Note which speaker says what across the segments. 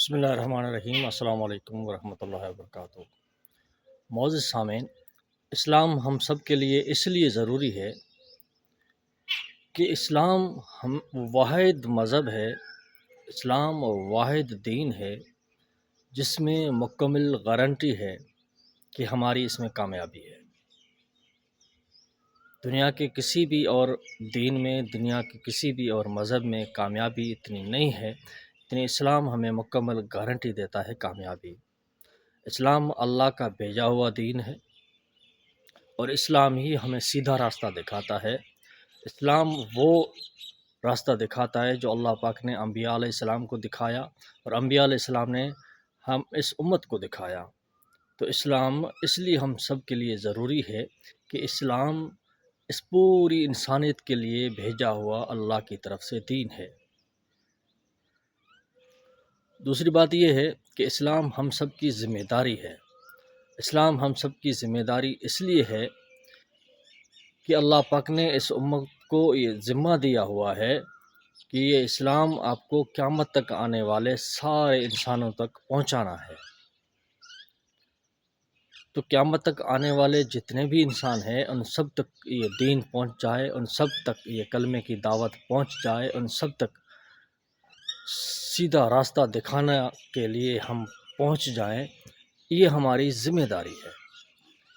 Speaker 1: بسم اللہ الرحمن الرحیم۔ السلام علیکم ورحمۃ اللہ وبرکاتہ۔ معزز سامعین، اسلام ہم سب کے لیے اس لیے ضروری ہے کہ اسلام ہم واحد مذہب ہے، اسلام واحد دین ہے جس میں مکمل گارنٹی ہے کہ ہماری اس میں کامیابی ہے۔ دنیا کے کسی بھی اور دین میں، دنیا کے کسی بھی اور مذہب میں کامیابی اتنی نہیں ہے اتنی اسلام ہمیں مکمل گارنٹی دیتا ہے کامیابی۔ اسلام اللہ کا بھیجا ہوا دین ہے اور اسلام ہی ہمیں سیدھا راستہ دکھاتا ہے۔ اسلام وہ راستہ دکھاتا ہے جو اللہ پاک نے انبیاء علیہ السلام کو دکھایا اور انبیاء علیہ السلام نے ہم اس امت کو دکھایا۔ تو اسلام اس لیے ہم سب کے لیے ضروری ہے کہ اسلام اس پوری انسانیت کے لیے بھیجا ہوا اللہ کی طرف سے دین ہے۔ دوسری بات یہ ہے کہ اسلام ہم سب کی ذمہ داری ہے۔ اسلام ہم سب کی ذمہ داری اس لیے ہے کہ اللہ پاک نے اس امت کو یہ ذمہ دیا ہوا ہے کہ یہ اسلام آپ کو قیامت تک آنے والے سارے انسانوں تک پہنچانا ہے۔ تو قیامت تک آنے والے جتنے بھی انسان ہیں ان سب تک یہ دین پہنچ جائے، ان سب تک یہ کلمے کی دعوت پہنچ جائے، ان سب تک سیدھا راستہ دکھانے کے لیے ہم پہنچ جائیں، یہ ہماری ذمہ داری ہے۔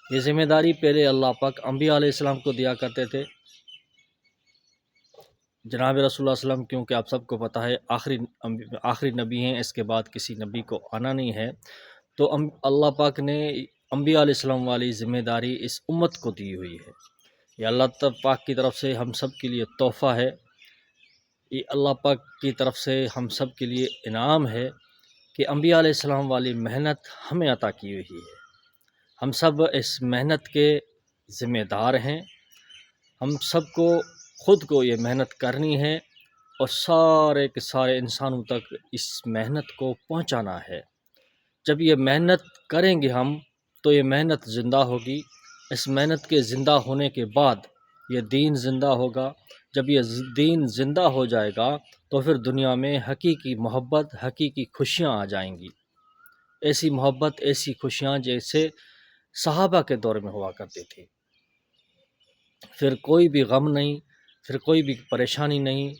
Speaker 1: یہ ذمہ داری پہلے اللہ پاک انبیاء علیہ السلام کو دیا کرتے تھے۔ جناب رسول اللہ صلی اللہ علیہ وسلم، کیونکہ آپ سب کو پتہ ہے آخری نبی ہیں، اس کے بعد کسی نبی کو آنا نہیں ہے، تو اللہ پاک نے انبیاء علیہ السلام والی ذمہ داری اس امت کو دی ہوئی ہے۔ یہ اللہ پاک کی طرف سے ہم سب کے لیے تحفہ ہے، یہ اللہ پاک کی طرف سے ہم سب کے لیے انعام ہے کہ انبیاء علیہ السلام والی محنت ہمیں عطا کی ہوئی ہے۔ ہم سب اس محنت کے ذمہ دار ہیں۔ ہم سب کو خود کو یہ محنت کرنی ہے اور سارے کے سارے انسانوں تک اس محنت کو پہنچانا ہے۔ جب یہ محنت کریں گے ہم تو یہ محنت زندہ ہوگی۔ اس محنت کے زندہ ہونے کے بعد یہ دین زندہ ہوگا۔ جب یہ دین زندہ ہو جائے گا تو پھر دنیا میں حقیقی محبت، حقیقی خوشیاں آ جائیں گی۔ ایسی محبت، ایسی خوشیاں جیسے صحابہ کے دور میں ہوا کرتی تھی۔ پھر کوئی بھی غم نہیں، پھر کوئی بھی پریشانی نہیں،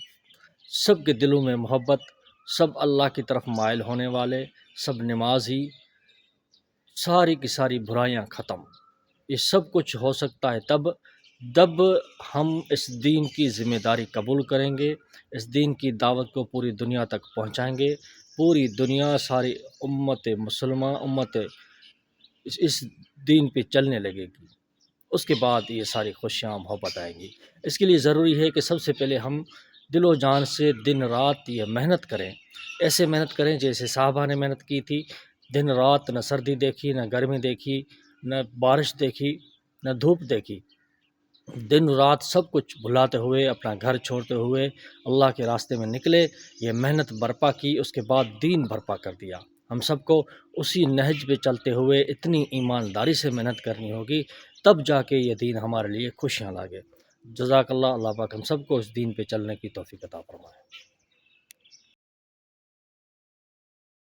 Speaker 1: سب کے دلوں میں محبت، سب اللہ کی طرف مائل ہونے والے، سب نمازی، ساری کی ساری برائیاں ختم۔ یہ سب کچھ ہو سکتا ہے جب ہم اس دین کی ذمہ داری قبول کریں گے، اس دین کی دعوت کو پوری دنیا تک پہنچائیں گے، پوری دنیا، ساری امت مسلمہ، امت اس دین پہ چلنے لگے گی۔ اس کے بعد یہ ساری خوشیاں، محبت آئیں گی۔ اس کے لیے ضروری ہے کہ سب سے پہلے ہم دل و جان سے دن رات یہ محنت کریں، ایسے محنت کریں جیسے صحابہ نے محنت کی تھی۔ دن رات نہ سردی دیکھی، نہ گرمی دیکھی، نہ بارش دیکھی، نہ دھوپ دیکھی، دن رات سب کچھ بھلاتے ہوئے، اپنا گھر چھوڑتے ہوئے اللہ کے راستے میں نکلے، یہ محنت برپا کی، اس کے بعد دین برپا کر دیا۔ ہم سب کو اسی نہج پہ چلتے ہوئے اتنی ایمانداری سے محنت کرنی ہوگی، تب جا کے یہ دین ہمارے لیے خوشیاں لاگے۔ جزاک اللہ، اللہ پاک ہم سب کو اس دین پہ چلنے کی توفیق عطا فرمائے۔